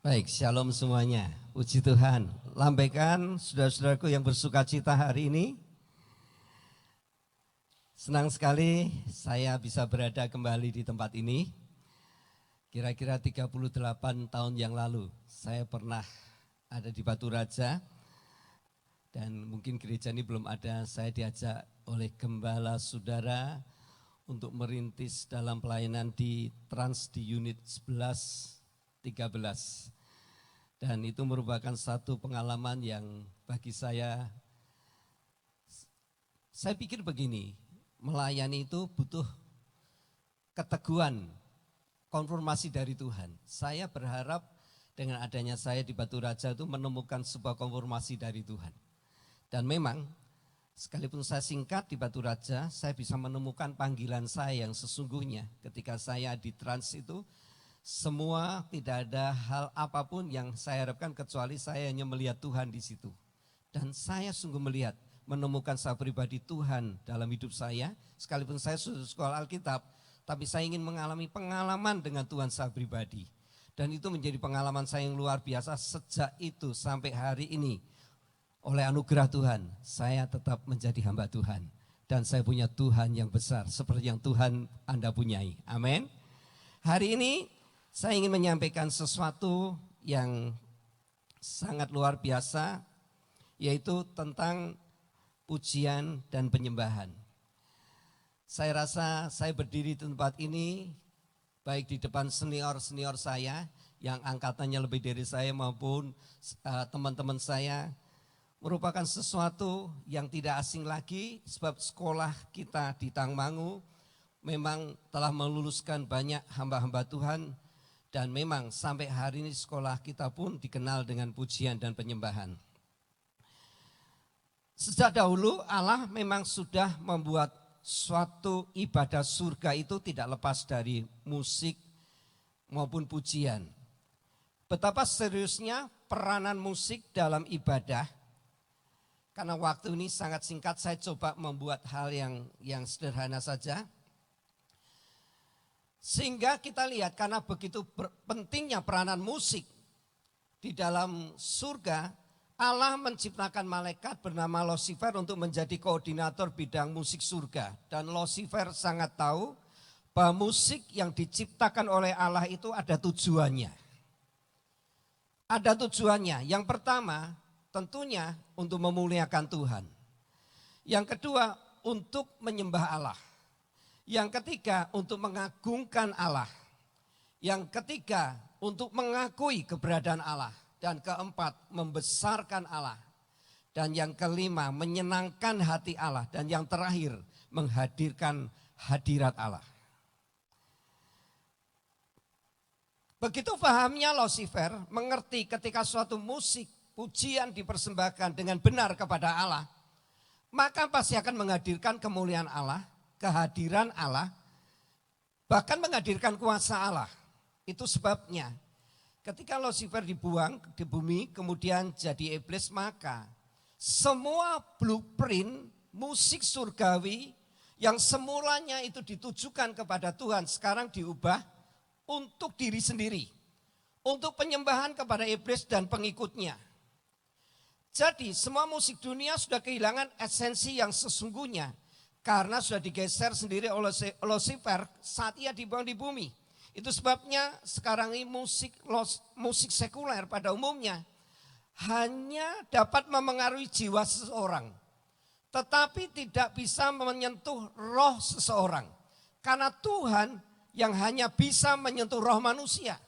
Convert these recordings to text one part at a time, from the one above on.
Baik, shalom semuanya. Puji Tuhan. Lambaikan saudara-saudaraku yang bersuka cita hari ini. Senang sekali saya bisa berada kembali di tempat ini. Kira-kira 38 tahun yang lalu saya pernah ada di Batu Raja. Dan mungkin gereja ini belum ada, saya diajak oleh gembala saudara untuk merintis dalam pelayanan di Trans di unit 11-13. Dan itu merupakan satu pengalaman yang bagi saya pikir begini, melayani itu butuh keteguhan, konfirmasi dari Tuhan. Saya berharap dengan adanya saya di Batu Raja itu menemukan sebuah konfirmasi dari Tuhan. Dan memang sekalipun saya singkat di Batu Raja, saya bisa menemukan panggilan saya yang sesungguhnya ketika saya di Trans itu. Semua tidak ada hal apapun yang saya harapkan kecuali saya hanya melihat Tuhan di situ. Dan saya sungguh melihat, menemukan saya pribadi Tuhan dalam hidup saya. Sekalipun saya sudah sekolah Alkitab, tapi saya ingin mengalami pengalaman dengan Tuhan saya pribadi. Dan itu menjadi pengalaman saya yang luar biasa sejak itu sampai hari ini. Oleh anugerah Tuhan, saya tetap menjadi hamba Tuhan. Dan saya punya Tuhan yang besar seperti yang Tuhan Anda punyai. Amin. Hari ini saya ingin menyampaikan sesuatu yang sangat luar biasa, yaitu tentang pujian dan penyembahan. Saya rasa saya berdiri di tempat ini, baik di depan senior-senior saya, yang angkatannya lebih dari saya maupun teman-teman saya, merupakan sesuatu yang tidak asing lagi, sebab sekolah kita di Tangmangu memang telah meluluskan banyak hamba-hamba Tuhan. Dan memang sampai hari ini sekolah kita pun dikenal dengan pujian dan penyembahan. Sejak dahulu Allah memang sudah membuat suatu ibadah surga itu tidak lepas dari musik maupun pujian. Betapa seriusnya peranan musik dalam ibadah. Karena waktu ini sangat singkat, saya coba membuat hal yang sederhana saja. Sehingga kita lihat karena begitu pentingnya peranan musik di dalam surga, Allah menciptakan malaikat bernama Lucifer untuk menjadi koordinator bidang musik surga. Dan Lucifer sangat tahu bahwa musik yang diciptakan oleh Allah itu ada tujuannya. Ada tujuannya. Yang pertama tentunya untuk memuliakan Tuhan. Yang kedua untuk menyembah Allah. Yang ketiga untuk mengagungkan Allah. Yang ketiga untuk mengakui keberadaan Allah. Dan keempat membesarkan Allah. Dan yang kelima menyenangkan hati Allah. Dan yang terakhir menghadirkan hadirat Allah. Begitu pahamnya Lucifer mengerti ketika suatu musik pujian dipersembahkan dengan benar kepada Allah. Maka pasti akan menghadirkan kemuliaan Allah. Kehadiran Allah, bahkan menghadirkan kuasa Allah. Itu sebabnya ketika Lucifer dibuang di bumi kemudian jadi iblis, maka semua blueprint musik surgawi yang semulanya itu ditujukan kepada Tuhan sekarang diubah untuk diri sendiri. Untuk penyembahan kepada iblis dan pengikutnya. Jadi semua musik dunia sudah kehilangan esensi yang sesungguhnya. Karena sudah digeser sendiri oleh Lucifer saat ia dibuang di bumi. Itu sebabnya sekarang ini musik sekuler pada umumnya hanya dapat memengaruhi jiwa seseorang. Tetapi tidak bisa menyentuh roh seseorang. Karena Tuhan yang hanya bisa menyentuh roh manusia.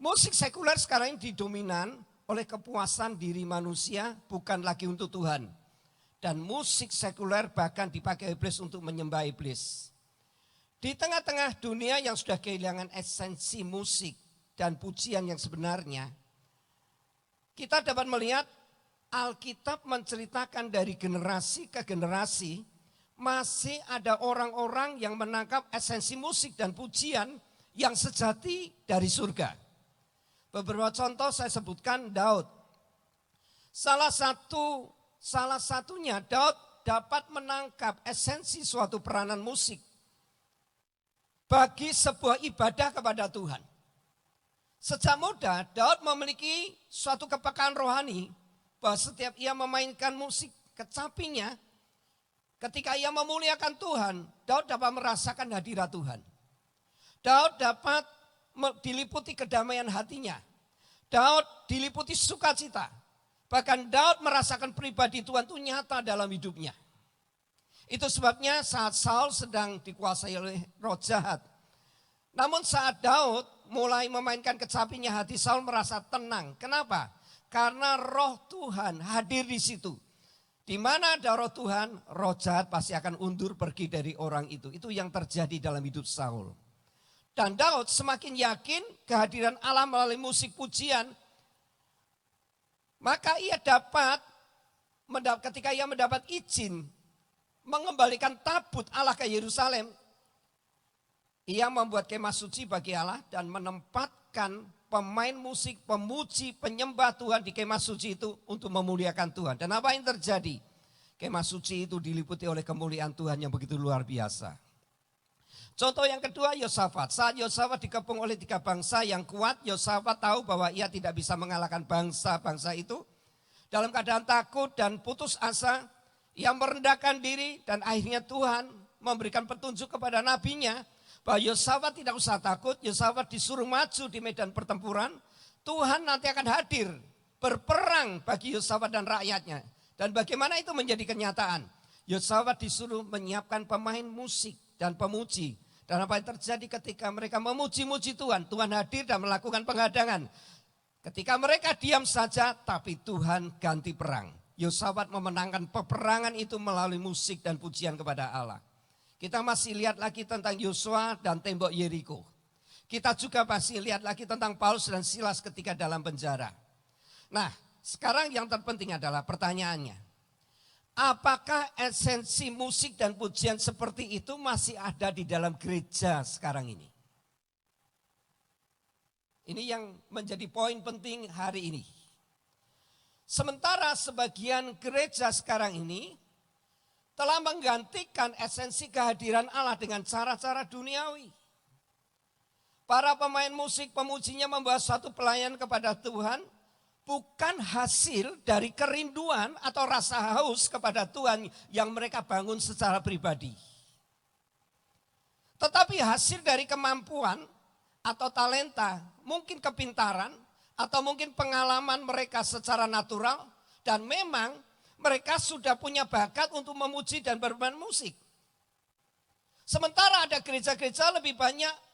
Musik sekuler sekarang ini didominan oleh kepuasan diri manusia, bukan lagi untuk Tuhan. Dan musik sekuler bahkan dipakai iblis untuk menyembah iblis. Di tengah-tengah dunia yang sudah kehilangan esensi musik dan pujian yang sebenarnya, kita dapat melihat Alkitab menceritakan dari generasi ke generasi, masih ada orang-orang yang menangkap esensi musik dan pujian yang sejati dari surga. Beberapa contoh saya sebutkan Daud. Salah satunya Daud dapat menangkap esensi suatu peranan musik bagi sebuah ibadah kepada Tuhan. Sejak muda Daud memiliki suatu kepekaan rohani bahwa setiap ia memainkan musik kecapinya, ketika ia memuliakan Tuhan, Daud dapat merasakan hadirat Tuhan. Daud dapat diliputi kedamaian hatinya. Daud diliputi sukacita. Bahkan Daud merasakan pribadi Tuhan itu nyata dalam hidupnya. Itu sebabnya saat Saul sedang dikuasai oleh roh jahat. Namun saat Daud mulai memainkan kecapinya, hati Saul merasa tenang. Kenapa? Karena roh Tuhan hadir di situ. Di mana ada roh Tuhan, roh jahat pasti akan undur pergi dari orang itu. Itu yang terjadi dalam hidup Saul. Dan Daud semakin yakin kehadiran Allah melalui musik pujian. Maka ia dapat, ketika ia mendapat izin mengembalikan tabut Allah ke Yerusalem, ia membuat kemah suci bagi Allah dan menempatkan pemain musik, pemuji, penyembah Tuhan di kemah suci itu untuk memuliakan Tuhan. Dan apa yang terjadi? Kemah suci itu diliputi oleh kemuliaan Tuhan yang begitu luar biasa. Contoh yang kedua, Yosafat. Saat Yosafat dikepung oleh 3 bangsa yang kuat, Yosafat tahu bahwa ia tidak bisa mengalahkan bangsa-bangsa itu. Dalam keadaan takut dan putus asa, ia merendahkan diri dan akhirnya Tuhan memberikan petunjuk kepada nabinya bahwa Yosafat tidak usah takut, Yosafat disuruh maju di medan pertempuran, Tuhan nanti akan hadir berperang bagi Yosafat dan rakyatnya. Dan bagaimana itu menjadi kenyataan? Yosafat disuruh menyiapkan pemain musik dan pemuji. Dan apa yang terjadi ketika mereka memuji-muji Tuhan? Tuhan hadir dan melakukan penghadangan. Ketika mereka diam saja, tapi Tuhan ganti perang. Yosafat memenangkan peperangan itu melalui musik dan pujian kepada Allah. Kita masih lihat lagi tentang Yosua dan tembok Yeriko. Kita juga masih lihat lagi tentang Paulus dan Silas ketika dalam penjara. Nah, sekarang yang terpenting adalah pertanyaannya. Apakah esensi musik dan pujian seperti itu masih ada di dalam gereja sekarang ini? Ini yang menjadi poin penting hari ini. Sementara sebagian gereja sekarang ini telah menggantikan esensi kehadiran Allah dengan cara-cara duniawi. Para pemain musik pemujinya membawa suatu pelayanan kepada Tuhan bukan hasil dari kerinduan atau rasa haus kepada Tuhan yang mereka bangun secara pribadi. Tetapi hasil dari kemampuan atau talenta, mungkin kepintaran atau mungkin pengalaman mereka secara natural dan memang mereka sudah punya bakat untuk memuji dan bermain musik. Sementara ada gereja-gereja lebih banyak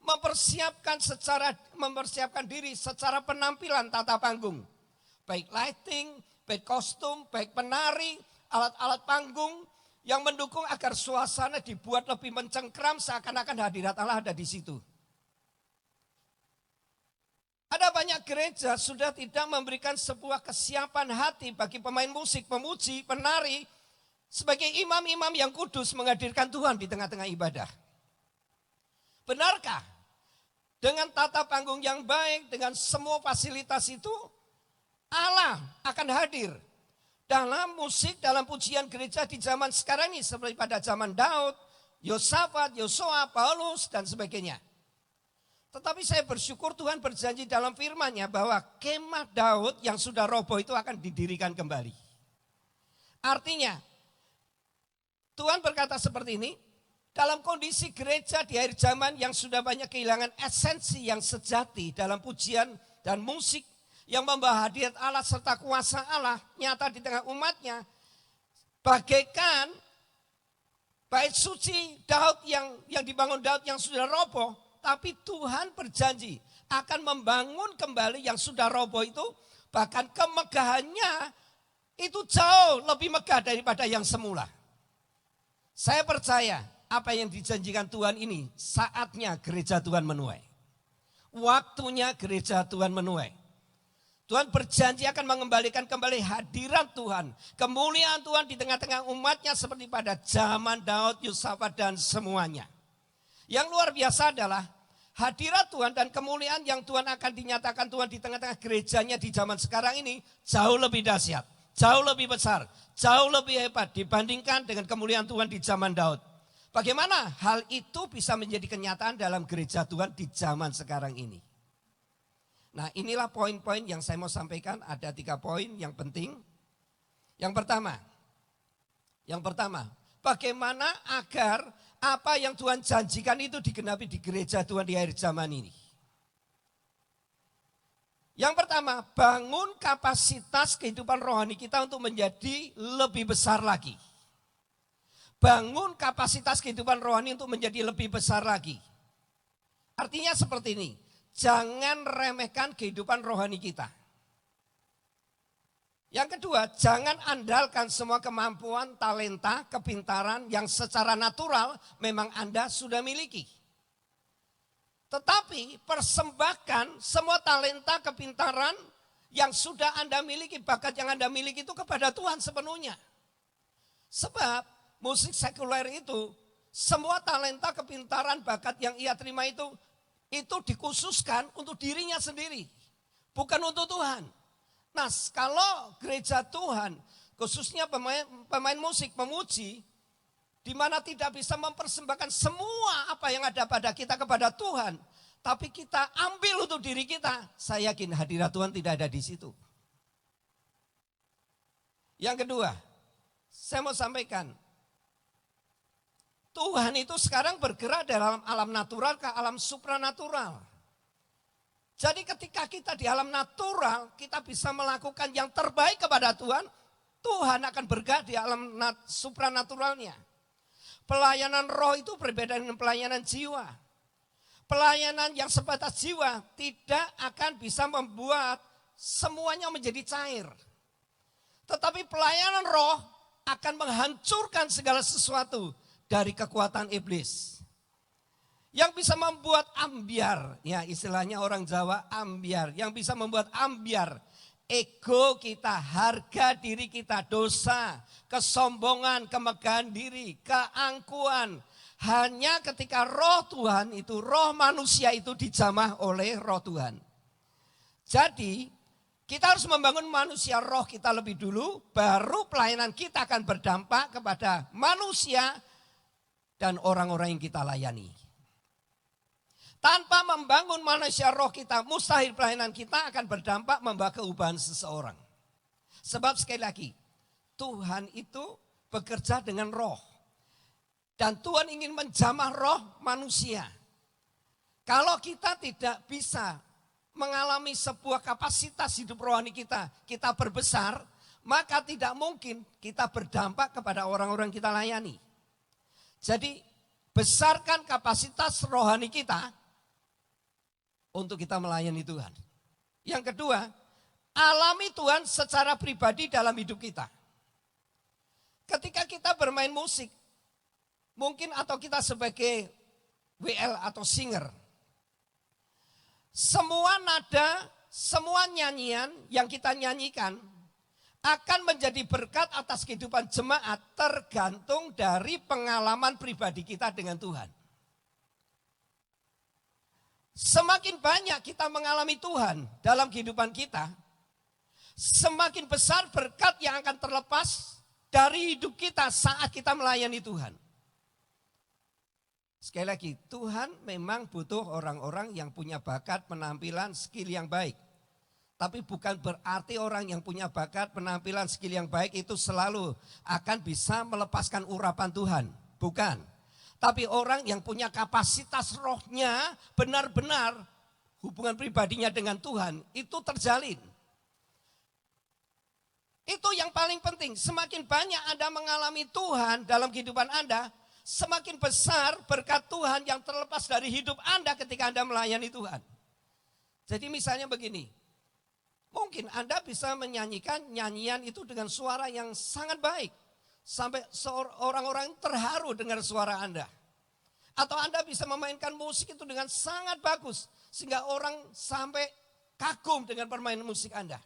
mempersiapkan diri secara penampilan tata panggung. Baik lighting, baik kostum, baik penari, alat-alat panggung yang mendukung agar suasana dibuat lebih mencengkram seakan-akan hadirat Allah ada di situ. Ada banyak gereja sudah tidak memberikan sebuah kesiapan hati bagi pemain musik, pemuji, penari, sebagai imam-imam yang kudus menghadirkan Tuhan di tengah-tengah ibadah. Benarkah? Dengan tata panggung yang baik, dengan semua fasilitas itu, Allah akan hadir dalam musik, dalam pujian gereja di zaman sekarang ini, seperti pada zaman Daud, Yosafat, Yosua, Paulus, dan sebagainya. Tetapi saya bersyukur Tuhan berjanji dalam firman-Nya bahwa kemah Daud yang sudah roboh itu akan didirikan kembali. Artinya, Tuhan berkata seperti ini, dalam kondisi gereja di akhir zaman yang sudah banyak kehilangan esensi yang sejati dalam pujian dan musik yang membawa hadirat Allah serta kuasa Allah nyata di tengah umatnya, bagaikan bait suci Daud yang dibangun Daud yang sudah roboh, tapi Tuhan berjanji akan membangun kembali yang sudah roboh itu, bahkan kemegahannya itu jauh lebih megah daripada yang semula. Saya percaya apa yang dijanjikan Tuhan ini saatnya gereja Tuhan menuai. Waktunya gereja Tuhan menuai. Tuhan berjanji akan mengembalikan kembali hadirat Tuhan, kemuliaan Tuhan di tengah-tengah umatnya seperti pada zaman Daud, Yosafat dan semuanya. Yang luar biasa adalah hadirat Tuhan dan kemuliaan yang Tuhan akan dinyatakan Tuhan di tengah-tengah gerejanya di zaman sekarang ini jauh lebih dahsyat, jauh lebih besar, jauh lebih hebat dibandingkan dengan kemuliaan Tuhan di zaman Daud. Bagaimana hal itu bisa menjadi kenyataan dalam gereja Tuhan di zaman sekarang ini? Nah, inilah poin-poin yang saya mau sampaikan. Ada 3 poin yang penting. Yang pertama, bagaimana agar apa yang Tuhan janjikan itu digenapi di gereja Tuhan di akhir zaman ini. Yang pertama, bangun kapasitas kehidupan rohani kita untuk menjadi lebih besar lagi. Bangun kapasitas kehidupan rohani untuk menjadi lebih besar lagi. Artinya seperti ini, jangan remehkan kehidupan rohani kita. Yang kedua, jangan andalkan semua kemampuan, talenta, kepintaran yang secara natural memang Anda sudah miliki. Tetapi persembahkan semua talenta, kepintaran yang sudah Anda miliki, bakat yang Anda miliki itu kepada Tuhan sepenuhnya. Sebab musik sekuler itu, semua talenta, kepintaran, bakat yang ia terima itu dikhususkan untuk dirinya sendiri, bukan untuk Tuhan. Nah, kalau gereja Tuhan, khususnya pemain musik, pemuji, di mana tidak bisa mempersembahkan semua apa yang ada pada kita kepada Tuhan, tapi kita ambil untuk diri kita, saya yakin hadirat Tuhan tidak ada di situ. Yang kedua, saya mau sampaikan, Tuhan itu sekarang bergerak dalam alam natural ke alam supranatural. Jadi ketika kita di alam natural, kita bisa melakukan yang terbaik kepada Tuhan, Tuhan akan bergerak di alam supranaturalnya. Pelayanan roh itu berbeda dengan pelayanan jiwa. Pelayanan yang sebatas jiwa tidak akan bisa membuat semuanya menjadi cair. Tetapi pelayanan roh akan menghancurkan segala sesuatu dari kekuatan iblis. Yang bisa membuat ambiar, ya istilahnya orang Jawa ambiar. Yang bisa membuat ambiar ego kita, harga diri kita, dosa, kesombongan, kemegahan diri, keangkuhan. Hanya ketika roh Tuhan itu, roh manusia itu dijamah oleh roh Tuhan. Jadi kita harus membangun manusia roh kita lebih dulu, baru pelayanan kita akan berdampak kepada manusia dan orang-orang yang kita layani. Tanpa membangun manusia roh kita, mustahil pelayanan kita akan berdampak membawa keubahan seseorang. Sebab sekali lagi, Tuhan itu bekerja dengan roh. Dan Tuhan ingin menjamah roh manusia. Kalau kita tidak bisa mengalami sebuah kapasitas hidup rohani kita berbesar, maka tidak mungkin kita berdampak kepada orang-orang kita layani. Jadi besarkan kapasitas rohani kita untuk kita melayani Tuhan. Yang kedua, alami Tuhan secara pribadi dalam hidup kita. Ketika kita bermain musik, mungkin atau kita sebagai WL atau singer, semua nada, semua nyanyian yang kita nyanyikan akan menjadi berkat atas kehidupan jemaat tergantung dari pengalaman pribadi kita dengan Tuhan. Semakin banyak kita mengalami Tuhan dalam kehidupan kita, semakin besar berkat yang akan terlepas dari hidup kita saat kita melayani Tuhan. Sekali lagi, Tuhan memang butuh orang-orang yang punya bakat, penampilan, skill yang baik. Tapi bukan berarti orang yang punya bakat, penampilan, skill yang baik itu selalu akan bisa melepaskan urapan Tuhan. Bukan. Tapi orang yang punya kapasitas rohnya benar-benar hubungan pribadinya dengan Tuhan itu terjalin. Itu yang paling penting. Semakin banyak Anda mengalami Tuhan dalam kehidupan Anda, semakin besar berkat Tuhan yang terlepas dari hidup Anda ketika Anda melayani Tuhan. Jadi misalnya begini, mungkin Anda bisa menyanyikan nyanyian itu dengan suara yang sangat baik. Sampai orang-orang terharu dengar suara Anda. Atau Anda bisa memainkan musik itu dengan sangat bagus. Sehingga orang sampai kagum dengan permainan musik Anda.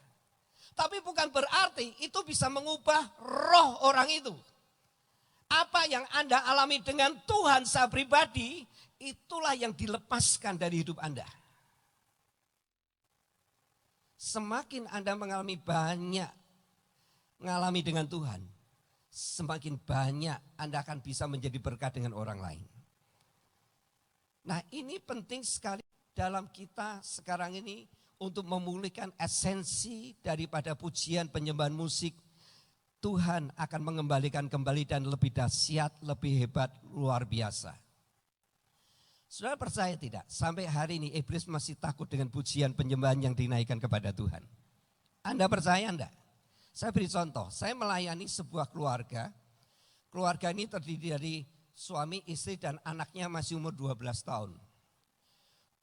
Tapi bukan berarti itu bisa mengubah roh orang itu. Apa yang Anda alami dengan Tuhan secara pribadi, itulah yang dilepaskan dari hidup Anda. Semakin Anda mengalami dengan Tuhan, semakin banyak Anda akan bisa menjadi berkat dengan orang lain. Nah, ini penting sekali dalam kita sekarang ini, untuk memulihkan esensi daripada pujian penyembahan musik, Tuhan akan mengembalikan kembali dan lebih dahsyat, lebih hebat, luar biasa. Saudara percaya tidak? Sampai hari ini iblis masih takut dengan pujian penyembahan yang dinaikkan kepada Tuhan. Anda percaya enggak? Saya beri contoh, saya melayani sebuah keluarga. Keluarga ini terdiri dari suami, istri dan anaknya masih umur 12 tahun.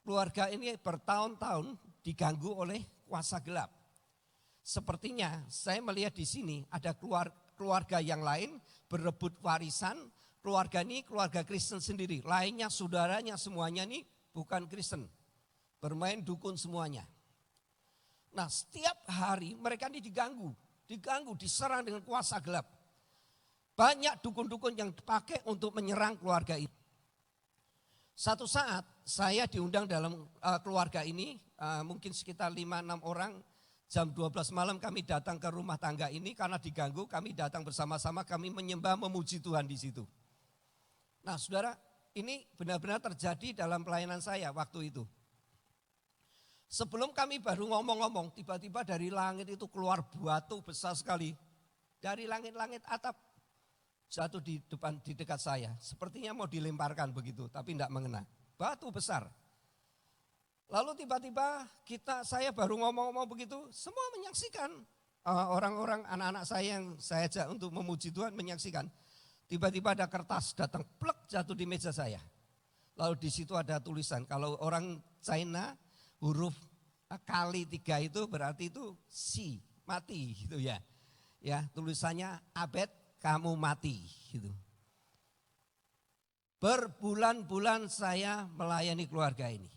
Keluarga ini bertahun-tahun diganggu oleh kuasa gelap. Sepertinya saya melihat di sini ada keluarga yang lain berebut warisan. Keluarga ini keluarga Kristen sendiri. Lainnya saudaranya semuanya ini bukan Kristen. Bermain dukun semuanya. Nah setiap hari mereka ini diganggu, diserang dengan kuasa gelap. Banyak dukun-dukun yang dipakai untuk menyerang keluarga itu. Satu saat saya diundang dalam keluarga ini, mungkin sekitar 5-6 orang. Jam 12 malam kami datang ke rumah tangga ini karena diganggu, kami datang bersama-sama, kami menyembah, memuji Tuhan di situ. Nah saudara, ini benar-benar terjadi dalam pelayanan saya waktu itu. Sebelum kami baru ngomong-ngomong, tiba-tiba dari langit itu keluar batu besar sekali. Dari langit-langit atap jatuh di dekat saya. Sepertinya mau dilemparkan begitu, tapi tidak mengena. Batu besar. Lalu tiba-tiba saya baru ngomong-ngomong begitu, semua menyaksikan. Orang-orang, anak-anak saya yang saya ajak untuk memuji Tuhan menyaksikan. Tiba-tiba ada kertas datang, plek jatuh di meja saya. Lalu di situ ada tulisan, kalau orang China huruf kali 3 itu berarti itu si, mati gitu ya. Ya, tulisannya Abed kamu mati gitu. Berbulan-bulan saya melayani keluarga ini.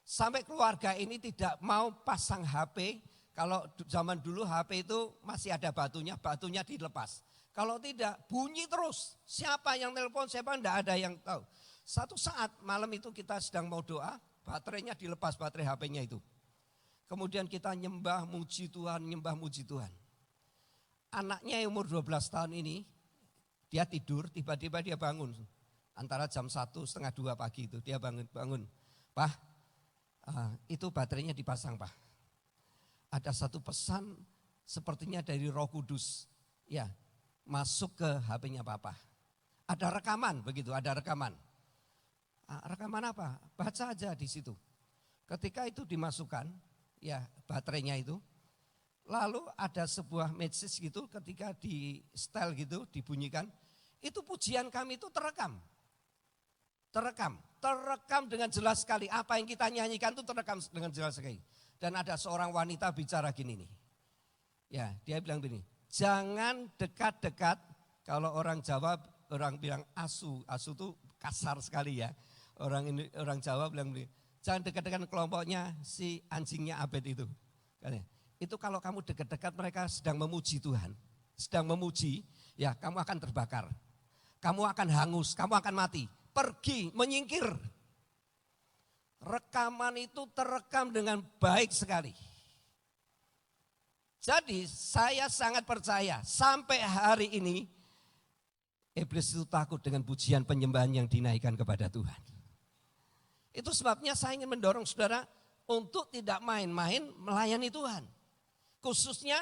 Sampai keluarga ini tidak mau pasang HP, kalau zaman dulu HP itu masih ada batunya dilepas. Kalau tidak bunyi terus, siapa yang telepon, siapa enggak ada yang tahu. Satu saat malam itu kita sedang mau doa, baterainya dilepas, baterai HP-nya itu. Kemudian kita nyembah muji Tuhan, Anaknya yang umur 12 tahun ini, dia tidur, tiba-tiba dia bangun. Antara jam 1, setengah 2 pagi itu dia bangun. Pak, itu baterainya dipasang Pak. Ada satu pesan sepertinya dari Roh Kudus. Ya, masuk ke HP-nya Papa. Ada rekaman begitu, ada rekaman. Rekaman apa? Baca aja di situ. Ketika itu dimasukkan, ya baterainya itu. Lalu ada sebuah message gitu ketika di setel gitu dibunyikan. Itu pujian kami itu terekam dengan jelas sekali. Apa yang kita nyanyikan itu terekam dengan jelas sekali. Dan ada seorang wanita bicara gini nih. Ya, dia bilang gini, jangan dekat-dekat. Kalau orang Jawa, orang bilang asu itu kasar sekali ya. Orang Jawa bilang begini, jangan dekat-dekat kelompoknya si anjingnya Abed itu. Itu kalau kamu dekat-dekat mereka sedang memuji Tuhan. Sedang memuji, ya kamu akan terbakar. Kamu akan hangus, kamu akan mati. Pergi, menyingkir. Rekaman itu terekam dengan baik sekali. Jadi saya sangat percaya sampai hari ini iblis itu takut dengan pujian penyembahan yang dinaikkan kepada Tuhan. Itu sebabnya saya ingin mendorong saudara untuk tidak main-main melayani Tuhan. Khususnya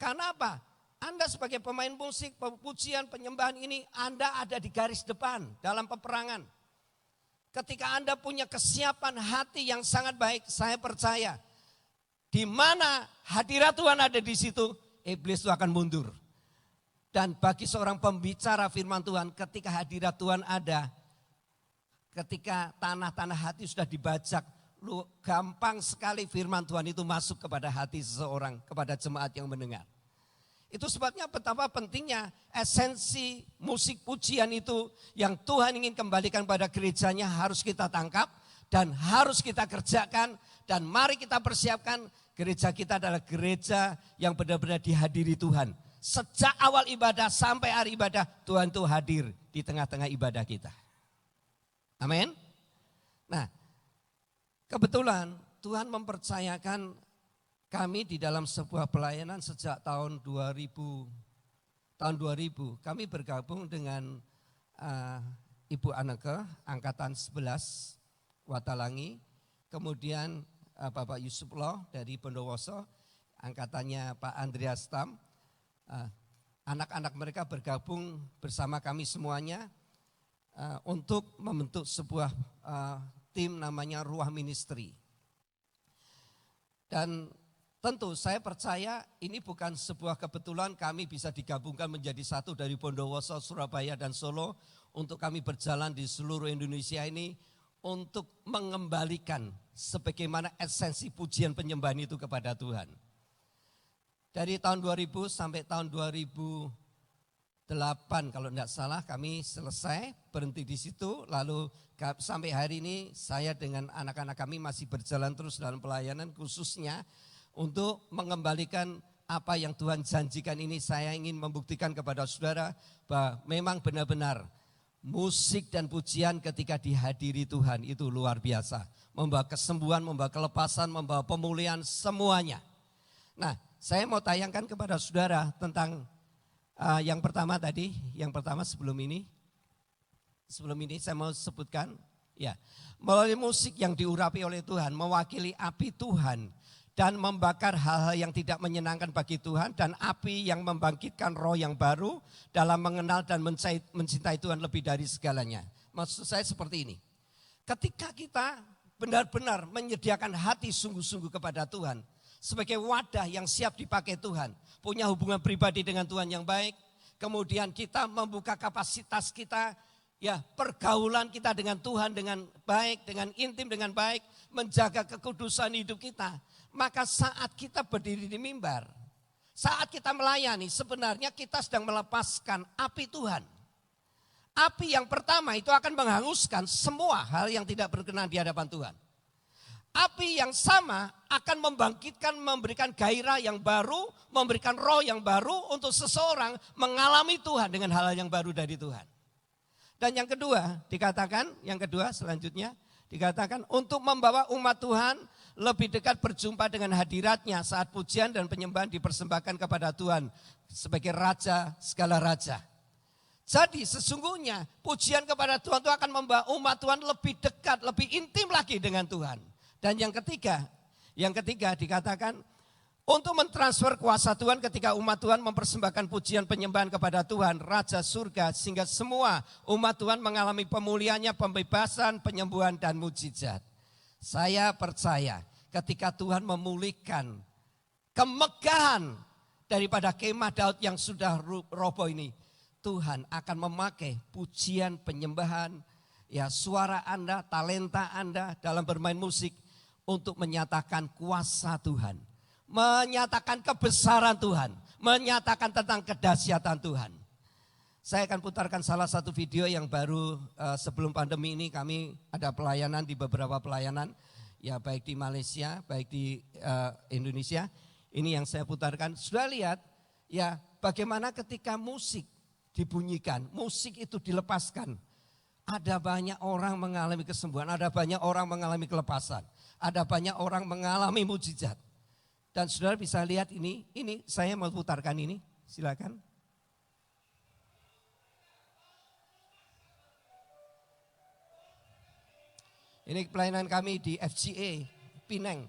karena apa? Anda sebagai pemain musik, pujian, penyembahan ini, Anda ada di garis depan dalam peperangan. Ketika Anda punya kesiapan hati yang sangat baik, saya percaya di mana hadirat Tuhan ada di situ, iblis itu akan mundur. Dan bagi seorang pembicara firman Tuhan, ketika hadirat Tuhan ada, ketika tanah-tanah hati sudah dibajak, gampang sekali firman Tuhan itu masuk kepada hati seseorang, kepada jemaat yang mendengar. Itu sebabnya betapa pentingnya esensi musik pujian itu yang Tuhan ingin kembalikan pada gerejanya harus kita tangkap dan harus kita kerjakan. Dan mari kita persiapkan gereja kita adalah gereja yang benar-benar dihadiri Tuhan. Sejak awal ibadah sampai hari ibadah Tuhan itu hadir di tengah-tengah ibadah kita. Amin. Nah, kebetulan Tuhan mempercayakan kami di dalam sebuah pelayanan sejak tahun 2000 kami bergabung dengan Ibu Anneke angkatan 11 Watalangi, kemudian Bapak Yusuf Loh dari Bondowoso, angkatannya Pak Andreas Tam. Anak-anak mereka bergabung bersama kami semuanya untuk membentuk sebuah tim namanya Ruah Ministry. Dan tentu saya percaya ini bukan sebuah kebetulan kami bisa digabungkan menjadi satu dari Bondowoso, Surabaya, dan Solo untuk kami berjalan di seluruh Indonesia ini untuk mengembalikan sebagaimana esensi pujian penyembahan itu kepada Tuhan. Dari tahun 2000 sampai tahun 2008 kalau tidak salah kami selesai berhenti di situ. Lalu sampai hari ini saya dengan anak-anak kami masih berjalan terus dalam pelayanan khususnya untuk mengembalikan apa yang Tuhan janjikan ini. Saya ingin membuktikan kepada saudara bahwa memang benar-benar musik dan pujian ketika dihadiri Tuhan itu luar biasa. Membawa kesembuhan, membawa kelepasan, membawa pemulihan semuanya. Nah, saya mau tayangkan kepada saudara tentang yang pertama tadi, yang pertama sebelum ini saya mau sebutkan, ya, melalui musik yang diurapi oleh Tuhan, mewakili api Tuhan dan membakar hal-hal yang tidak menyenangkan bagi Tuhan dan api yang membangkitkan roh yang baru dalam mengenal dan mencintai Tuhan lebih dari segalanya. Maksud saya seperti ini, ketika kita benar-benar menyediakan hati sungguh-sungguh kepada Tuhan, sebagai wadah yang siap dipakai Tuhan, punya hubungan pribadi dengan Tuhan yang baik, kemudian kita membuka kapasitas kita, ya pergaulan kita dengan Tuhan dengan baik, dengan intim dengan baik, menjaga kekudusan hidup kita. Maka saat kita berdiri di mimbar, saat kita melayani, sebenarnya kita sedang melepaskan api Tuhan. Api yang pertama itu akan menghanguskan semua hal yang tidak berkenan di hadapan Tuhan. Api yang sama akan membangkitkan, memberikan gairah yang baru, memberikan roh yang baru untuk seseorang mengalami Tuhan dengan hal yang baru dari Tuhan. Dan yang kedua selanjutnya dikatakan untuk membawa umat Tuhan lebih dekat berjumpa dengan hadiratnya saat pujian dan penyembahan dipersembahkan kepada Tuhan sebagai Raja segala Raja. Jadi sesungguhnya pujian kepada Tuhan itu akan membawa umat Tuhan lebih dekat, lebih intim lagi dengan Tuhan. Dan yang ketiga dikatakan untuk mentransfer kuasa Tuhan ketika umat Tuhan mempersembahkan pujian penyembahan kepada Tuhan, Raja surga, sehingga semua umat Tuhan mengalami pemulihannya, pembebasan, penyembuhan, dan mujizat. Saya percaya ketika Tuhan memulihkan kemegahan daripada kemah Daud yang sudah roboh ini, Tuhan akan memakai pujian penyembahan, ya suara Anda, talenta Anda dalam bermain musik untuk menyatakan kuasa Tuhan, menyatakan kebesaran Tuhan, menyatakan tentang kedahsyatan Tuhan. Saya akan putarkan salah satu video yang baru sebelum pandemi ini kami ada pelayanan di beberapa pelayanan, ya baik di Malaysia, baik di Indonesia. Ini yang saya putarkan. Sudah lihat ya bagaimana ketika musik dibunyikan, musik itu dilepaskan. Ada banyak orang mengalami kesembuhan, ada banyak orang mengalami kelepasan, ada banyak orang mengalami mujizat. Dan saudara bisa lihat ini saya mau putarkan ini, silakan. Ini pelayanan kami di FCA Pinang.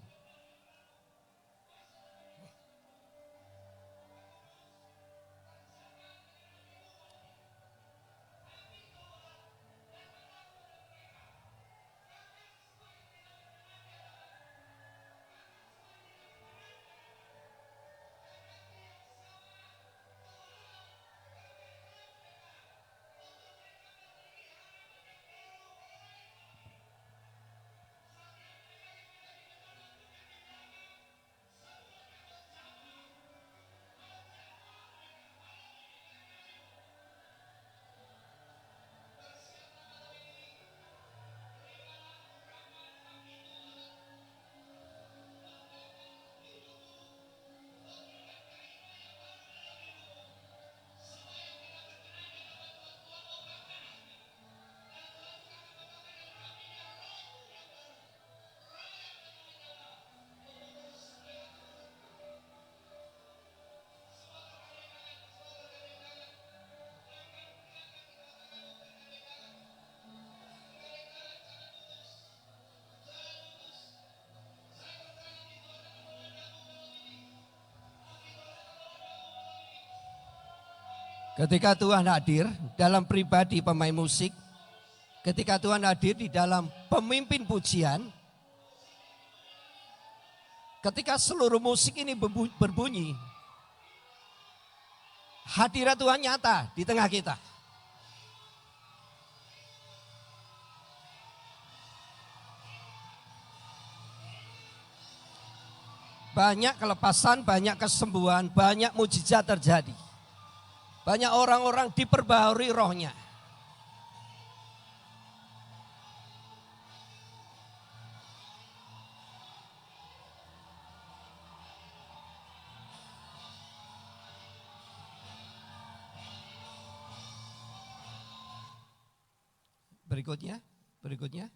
Ketika Tuhan hadir dalam pribadi pemain musik, ketika Tuhan hadir di dalam pemimpin pujian, ketika seluruh musik ini berbunyi, hadirat Tuhan nyata di tengah kita. Banyak kelepasan, banyak kesembuhan, banyak mujizat terjadi. Banyak orang-orang diperbaharui rohnya. Berikutnya,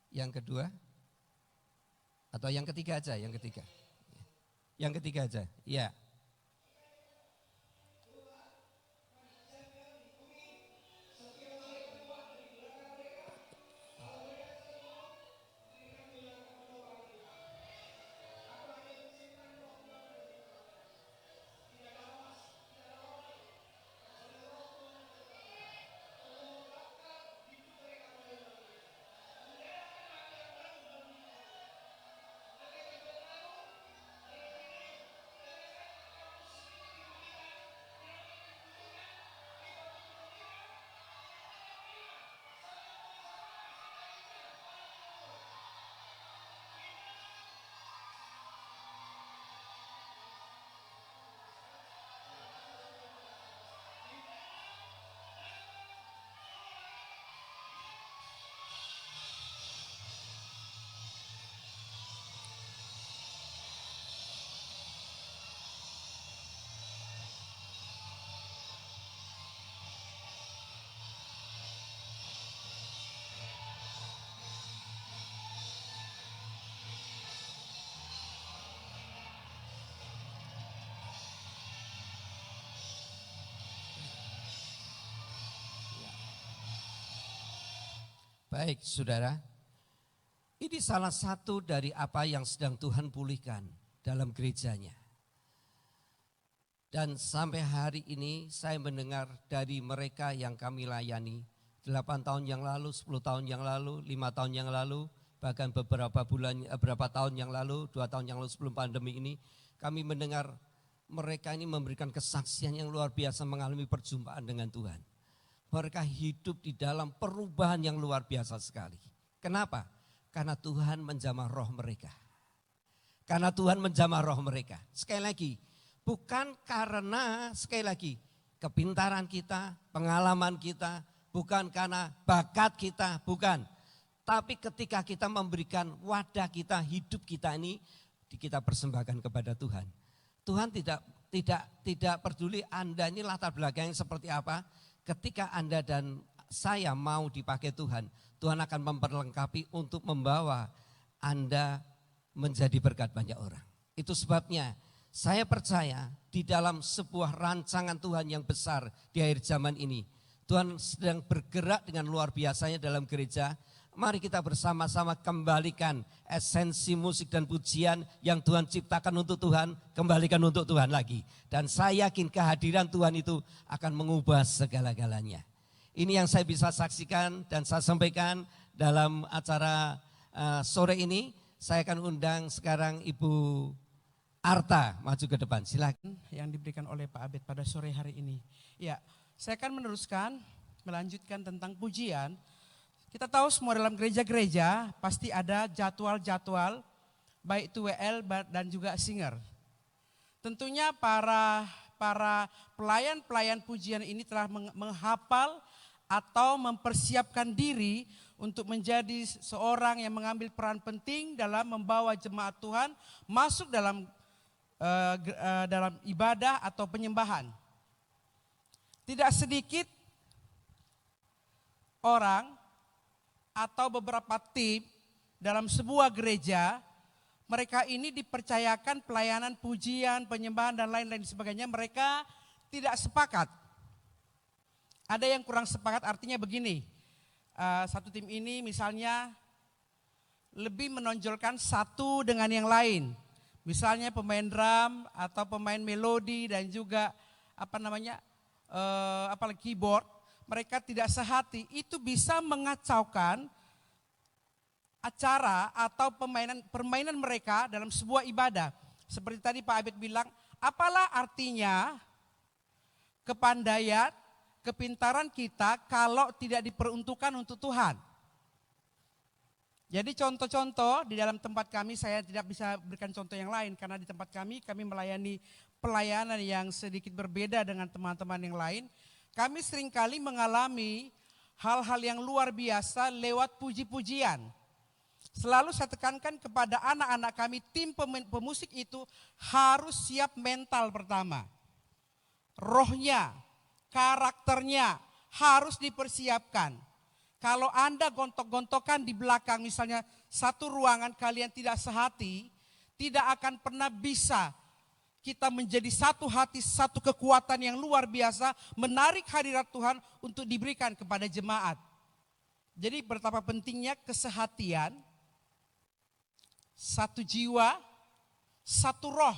yang kedua, atau yang ketiga aja, yang ketiga aja, ya. Baik, saudara. Ini salah satu dari apa yang sedang Tuhan pulihkan dalam gerejanya. Dan sampai hari ini saya mendengar dari mereka yang kami layani 8 tahun yang lalu, 10 tahun yang lalu, 5 tahun yang lalu, bahkan beberapa tahun yang lalu, 2 tahun yang lalu sebelum pandemi ini, kami mendengar mereka ini memberikan kesaksian yang luar biasa mengalami perjumpaan dengan Tuhan. Mereka hidup di dalam perubahan yang luar biasa sekali. Kenapa? Karena Tuhan menjamah roh mereka. Karena Tuhan menjamah roh mereka. Sekali lagi, bukan karena kepintaran kita, pengalaman kita, bukan karena bakat kita, bukan. Tapi ketika kita memberikan wadah kita, hidup kita ini, kita persembahkan kepada Tuhan. Tuhan tidak peduli Anda ini latar belakangnya seperti apa. Ketika Anda dan saya mau dipakai Tuhan, Tuhan akan memperlengkapi untuk membawa Anda menjadi berkat banyak orang. Itu sebabnya saya percaya di dalam sebuah rancangan Tuhan yang besar di akhir zaman ini. Tuhan sedang bergerak dengan luar biasanya dalam gereja. Mari kita bersama-sama kembalikan esensi musik dan pujian yang Tuhan ciptakan untuk Tuhan, kembalikan untuk Tuhan lagi. Dan saya yakin kehadiran Tuhan itu akan mengubah segala-galanya. Ini yang saya bisa saksikan dan saya sampaikan dalam acara sore ini. Saya akan undang sekarang Ibu Arta maju ke depan, silakan. Yang diberikan oleh Pak Abed pada sore hari ini. Ya, saya akan melanjutkan tentang pujian. Kita tahu semua dalam gereja-gereja pasti ada jadwal-jadwal baik itu WL dan juga singer. Tentunya para pelayan-pelayan pujian ini telah menghafal atau mempersiapkan diri untuk menjadi seorang yang mengambil peran penting dalam membawa jemaat Tuhan masuk dalam ibadah atau penyembahan. Tidak sedikit orang atau beberapa tim dalam sebuah gereja, mereka ini dipercayakan pelayanan pujian, penyembahan dan lain-lain sebagainya, mereka tidak sepakat. Ada yang kurang sepakat, artinya begini, satu tim ini misalnya lebih menonjolkan satu dengan yang lain. Misalnya pemain drum atau pemain melodi dan juga apalagi keyboard, mereka tidak sehati, itu bisa mengacaukan acara atau permainan mereka dalam sebuah ibadah. Seperti tadi Pak Abed bilang, apalah artinya kepandaian, kepintaran kita kalau tidak diperuntukkan untuk Tuhan. Jadi contoh-contoh di dalam tempat kami, saya tidak bisa berikan contoh yang lain karena di tempat kami melayani pelayanan yang sedikit berbeda dengan teman-teman yang lain. Kami seringkali mengalami hal-hal yang luar biasa lewat puji-pujian. Selalu saya tekankan kepada anak-anak kami, tim pemusik itu harus siap mental pertama. Rohnya, karakternya harus dipersiapkan. Kalau Anda gontok-gontokan di belakang, misalnya satu ruangan kalian tidak sehati, tidak akan pernah bisa kita menjadi satu hati, satu kekuatan yang luar biasa, menarik hadirat Tuhan untuk diberikan kepada jemaat. Jadi betapa pentingnya kesehatian, satu jiwa, satu roh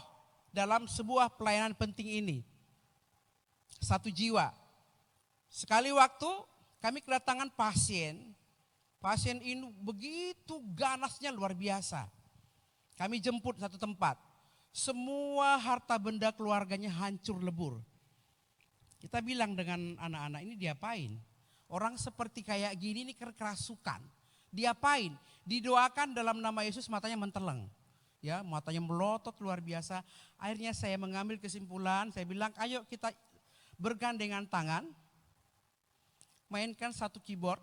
dalam sebuah pelayanan penting ini. Satu jiwa. Sekali waktu kami kedatangan pasien. Pasien ini begitu ganasnya luar biasa. Kami jemput satu tempat. Semua harta benda keluarganya hancur lebur. Kita bilang dengan anak-anak, ini diapain? Orang seperti kayak gini ini kerasukan. Diapain? Didoakan dalam nama Yesus, matanya menteleng. Ya, matanya melotot luar biasa. Akhirnya saya mengambil kesimpulan, saya bilang ayo kita bergandengan tangan, mainkan satu keyboard,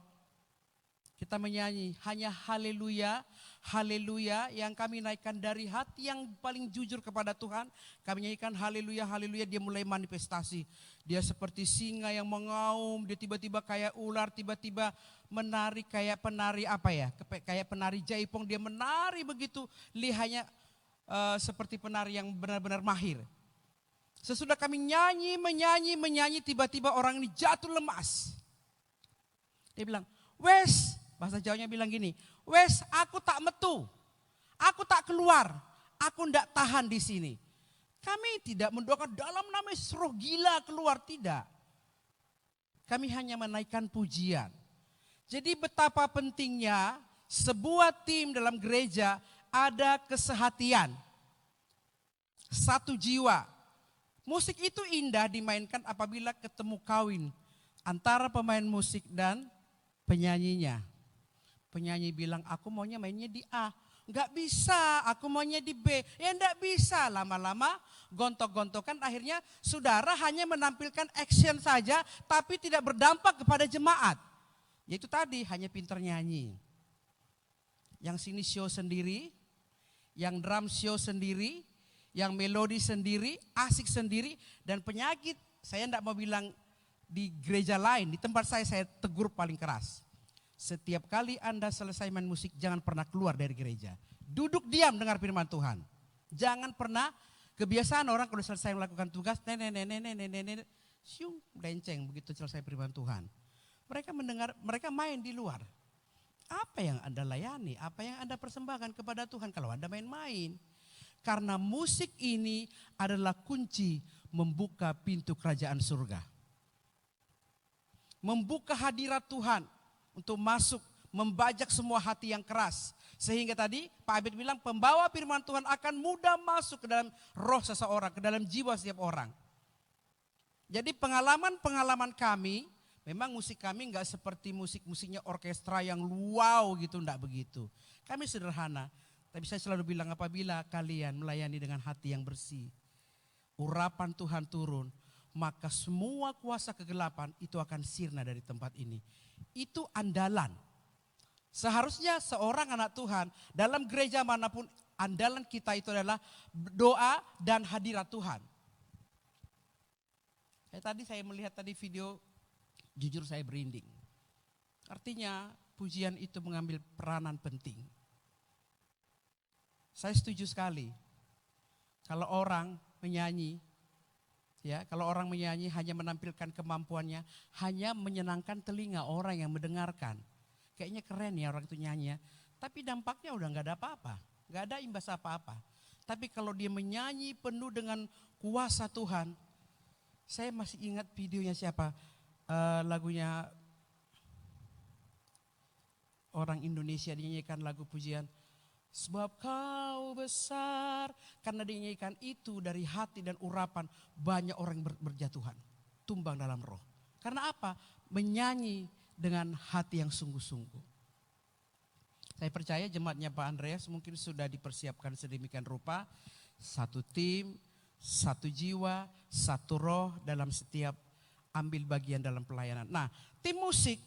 kita menyanyi hanya haleluya, haleluya yang kami naikkan dari hati yang paling jujur kepada Tuhan. Kami nyanyikan haleluya, haleluya, dia mulai manifestasi. Dia seperti singa yang mengaum, dia tiba-tiba kayak ular, tiba-tiba menari kayak penari kayak penari jaipong, dia menari begitu lihainya seperti penari yang benar-benar mahir. Sesudah kami menyanyi, tiba-tiba orang ini jatuh lemas. Dia bilang, wes, bahasa Jawanya bilang gini, wes aku tak metu, aku tak keluar, aku ndak tahan di sini. Kami tidak mendoakan dalam nama Yesus roh gila keluar, tidak. Kami hanya menaikkan pujian. Jadi betapa pentingnya sebuah tim dalam gereja ada kesehatian. Satu jiwa. Musik itu indah dimainkan apabila ketemu kawin antara pemain musik dan penyanyinya. Penyanyi bilang aku maunya mainnya di A. Enggak bisa, aku maunya di B. Ya enggak bisa, lama-lama gontok-gontokan akhirnya saudara hanya menampilkan action saja tapi tidak berdampak kepada jemaat. Yaitu tadi hanya pintar nyanyi. Yang sini show sendiri, yang drum show sendiri, yang melodi sendiri, asik sendiri. Dan penyakit, saya enggak mau bilang di gereja lain, di tempat saya tegur paling keras. Setiap kali Anda selesai main musik, jangan pernah keluar dari gereja. Duduk diam dengar firman Tuhan. Jangan pernah, kebiasaan orang kalau selesai melakukan tugas, syung, lenceng begitu selesai firman Tuhan. Mereka main di luar. Apa yang Anda layani, apa yang Anda persembahkan kepada Tuhan kalau Anda main-main. Karena musik ini adalah kunci membuka pintu kerajaan surga. Membuka hadirat Tuhan untuk masuk, membajak semua hati yang keras. Sehingga tadi Pak Abed bilang pembawa firman Tuhan akan mudah masuk ke dalam roh seseorang, ke dalam jiwa setiap orang. Jadi pengalaman kami, memang musik kami enggak seperti musiknya orkestra yang wow gitu, enggak begitu. Kami sederhana, tapi saya selalu bilang apabila kalian melayani dengan hati yang bersih, urapan Tuhan turun, maka semua kuasa kegelapan itu akan sirna dari tempat ini. Itu andalan. Seharusnya seorang anak Tuhan dalam gereja manapun andalan kita itu adalah doa dan hadirat Tuhan. Tadi saya melihat video, jujur saya berinding. Artinya pujian itu mengambil peranan penting. Saya setuju sekali. Kalau orang menyanyi, kalau orang menyanyi hanya menampilkan kemampuannya, hanya menyenangkan telinga orang yang mendengarkan. Kayaknya keren ya orang itu nyanyi, tapi dampaknya udah gak ada apa-apa, gak ada imbas apa-apa. Tapi kalau dia menyanyi penuh dengan kuasa Tuhan, Saya masih ingat videonya siapa, lagunya orang Indonesia dinyanyikan lagu pujian. Sebab kau besar, karena dinyanyikan itu dari hati dan urapan, banyak orang berjatuhan, tumbang dalam roh. Karena apa? Menyanyi dengan hati yang sungguh-sungguh. Saya percaya jemaatnya Pak Andreas mungkin sudah dipersiapkan sedemikian rupa, satu tim, satu jiwa, satu roh dalam setiap ambil bagian dalam pelayanan. Nah, tim musik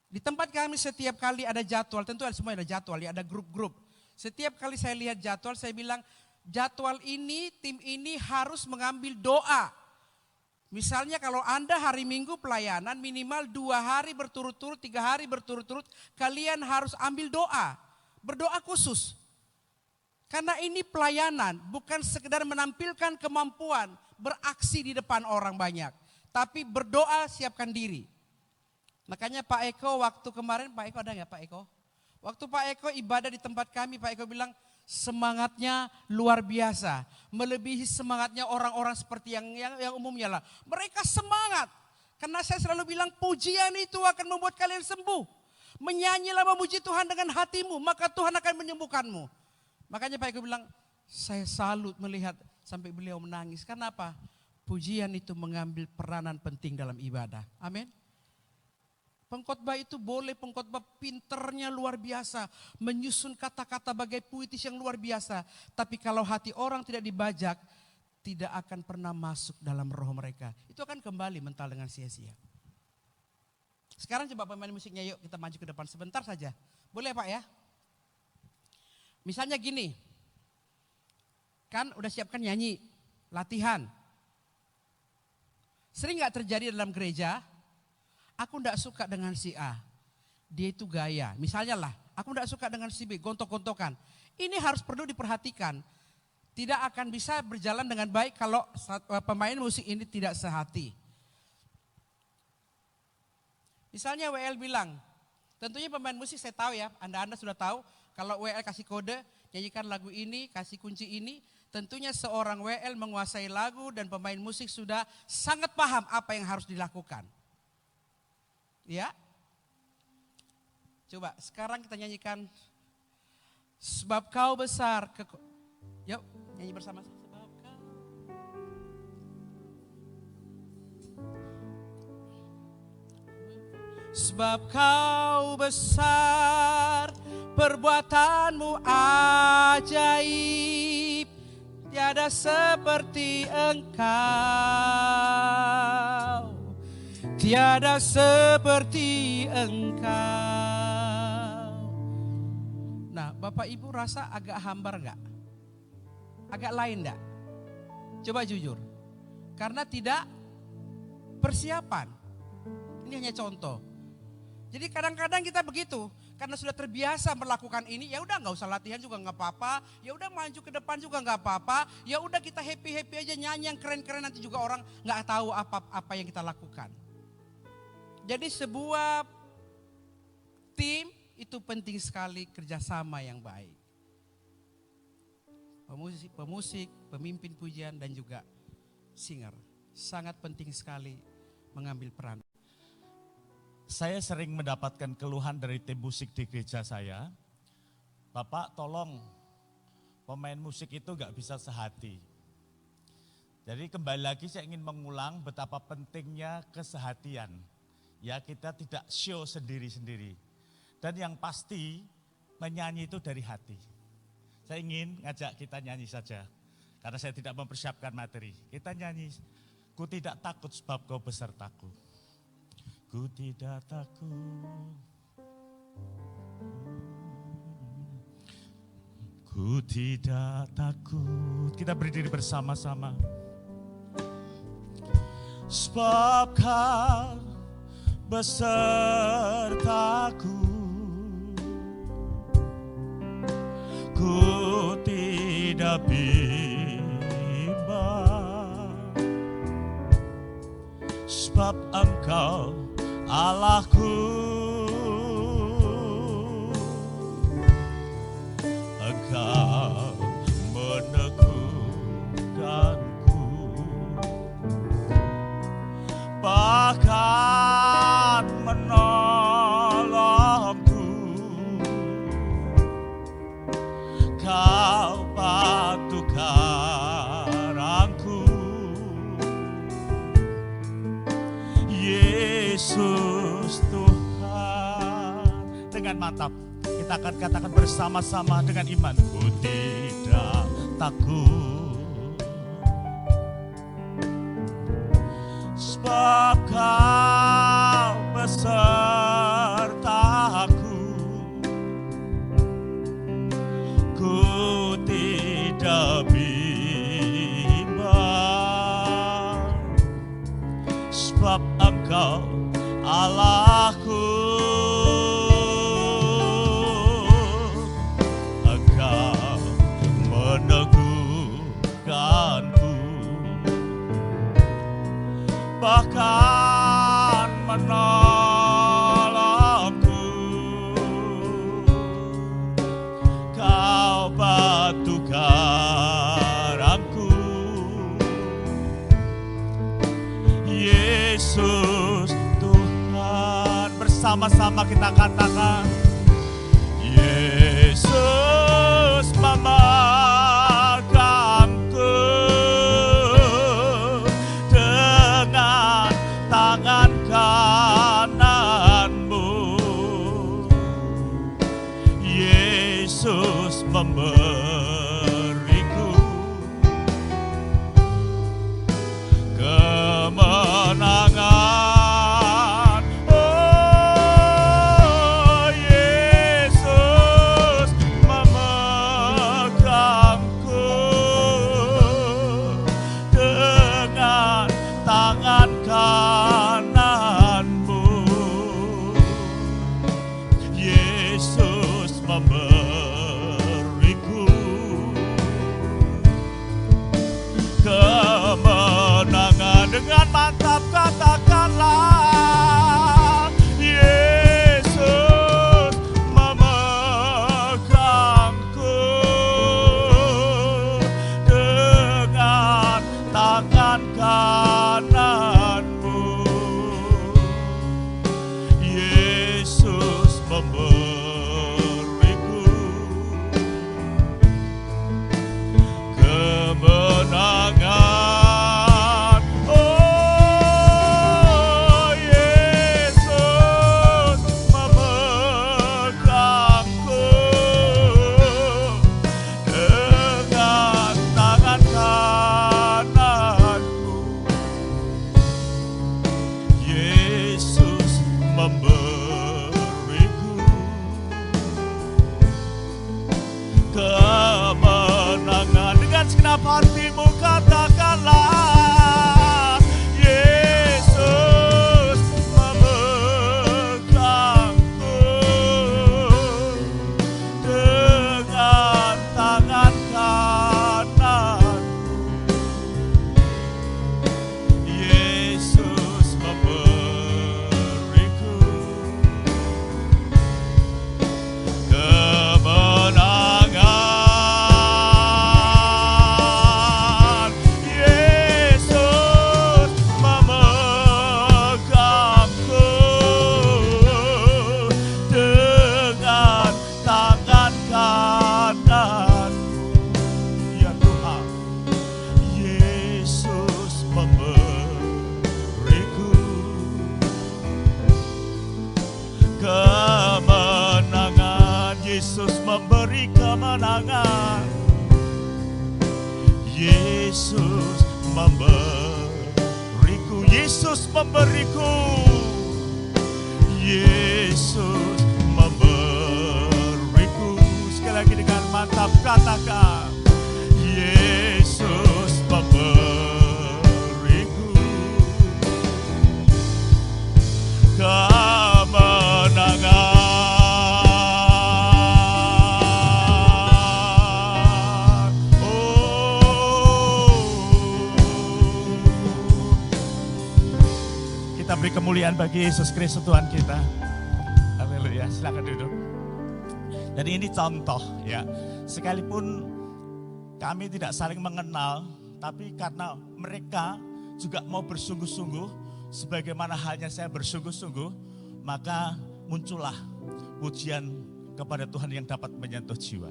di tempat kami setiap kali ada jadwal, tentu semua ada jadwal, ya ada grup-grup. Setiap kali saya lihat jadwal, saya bilang jadwal ini, tim ini harus mengambil doa. Misalnya kalau Anda hari Minggu pelayanan minimal 2 hari berturut-turut, 3 hari berturut-turut, kalian harus ambil doa. Berdoa khusus. Karena ini pelayanan, bukan sekedar menampilkan kemampuan, beraksi di depan orang banyak. Tapi berdoa, siapkan diri. Makanya Pak Eko waktu kemarin, Pak Eko ada nggak Pak Eko? Waktu Pak Eko ibadah di tempat kami, Pak Eko bilang semangatnya luar biasa. Melebihi semangatnya orang-orang seperti yang umumnya lah. Mereka semangat. Karena saya selalu bilang pujian itu akan membuat kalian sembuh. Menyanyilah memuji Tuhan dengan hatimu, maka Tuhan akan menyembuhkanmu. Makanya Pak Eko bilang, saya salut melihat sampai beliau menangis. Karena apa? Pujian itu mengambil peranan penting dalam ibadah. Amin. Pengkhotbah itu boleh pengkhotbah pinternya luar biasa. Menyusun kata-kata bagai puitis yang luar biasa. Tapi kalau hati orang tidak dibajak, tidak akan pernah masuk dalam roh mereka. Itu akan kembali mental dengan sia-sia. Sekarang coba pemain musiknya, yuk kita maju ke depan sebentar saja. Boleh Pak ya? Misalnya gini, kan udah siapkan nyanyi, latihan. Sering gak terjadi dalam gereja, aku enggak suka dengan si A, dia itu gaya. Misalnya lah, aku enggak suka dengan si B, gontok-gontokan. Ini harus perlu diperhatikan. Tidak akan bisa berjalan dengan baik kalau pemain musik ini tidak sehati. Misalnya WL bilang, tentunya pemain musik saya tahu ya, Anda sudah tahu. Kalau WL kasih kode, nyanyikan lagu ini, kasih kunci ini. Tentunya seorang WL menguasai lagu dan pemain musik sudah sangat paham apa yang harus dilakukan. Ya, coba sekarang kita nyanyikan sebab kau besar. Yuk nyanyi bersama. Sebab kau besar, perbuatanmu ajaib, tiada seperti Engkau. Tiada seperti Engkau. Nah, Bapak Ibu rasa agak hambar enggak? Agak lain enggak? Coba jujur. Karena tidak persiapan. Ini hanya contoh. Jadi kadang-kadang kita begitu. Karena sudah terbiasa melakukan ini, ya udah nggak usah latihan juga nggak apa-apa. Ya udah maju ke depan juga nggak apa-apa. Ya udah kita happy-happy aja nyanyi yang keren-keren, nanti juga orang nggak tahu apa yang kita lakukan. Jadi sebuah tim itu penting sekali kerjasama yang baik. Pemusik, pemimpin pujian dan juga singer. Sangat penting sekali mengambil peran. Saya sering mendapatkan keluhan dari tim musik di gereja saya. Bapak tolong pemain musik itu gak bisa sehati. Jadi kembali lagi saya ingin mengulang betapa pentingnya kesehatian. Ya kita tidak show sendiri-sendiri. Dan yang pasti menyanyi itu dari hati. Saya ingin ngajak kita nyanyi saja. Karena saya tidak mempersiapkan materi. Kita nyanyi, ku tidak takut sebab kau besertaku. Ku tidak takut. Ku tidak takut. Kita berdiri bersama-sama. Sebab kau besertaku, ku tidak bimbang, sebab Engkau Allahku, Engkau meneguhkanku. dengan mantap. Kita akan katakan bersama-sama dengan iman. Ku tidak takut, sebab Kau besertaku. Ku tidak bimbang, sebab Engkau Allahku. Engkau meneguhkanku, bahkan menolongku. Kau batu karangku, Yesus Tuhan. Bersama-sama kita katakan, Yesus memegangku dengan tangan kananmu. Yesus memberiku kemenangan. Oh, Yesus memegangku dengan tangan kananmu. Yesus memberiku kemenangan. Dengan mantap katakanlah, Yesus memegangku dengan tangan kananmu. Yesus memberiku kemenangan. Oh, Yesus memegangku dengan tangan kananmu. Yesus memberiku kemenangan. Dengan segenap hatimu katakanlah, Yesus memegangku dengan tangan kananmu. Yesus memberiku kemenangan. Yesus memegangku dengan tangan kananmu. Ya Tuhan, Yesus memberiku kemenangan. Yesus memberi kemenangan. Yesus memberiku. Yesus memberiku. Yesus memberiku. Sekali lagi dengan mantap katakan, Yesus memberiku kemenangan. Oh, kita beri kemuliaan bagi Yesus Kristus Tuhan kita. Haleluya, silakan duduk. Dan ini contoh ya, sekalipun kami tidak saling mengenal, tapi karena mereka juga mau bersungguh-sungguh, sebagaimana halnya saya bersungguh-sungguh, maka muncullah pujian kepada Tuhan yang dapat menyentuh jiwa.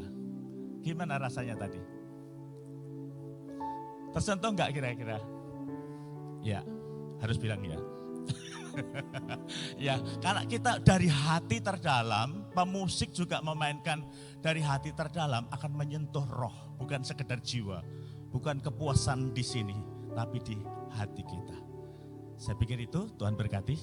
Gimana rasanya tadi? Tersentuh enggak kira-kira? Ya, harus bilang ya. Ya, karena kita dari hati terdalam, pemusik juga memainkan dari hati terdalam akan menyentuh roh, bukan sekedar jiwa, bukan kepuasan di sini, tapi di hati kita. Saya pikir itu, Tuhan berkati.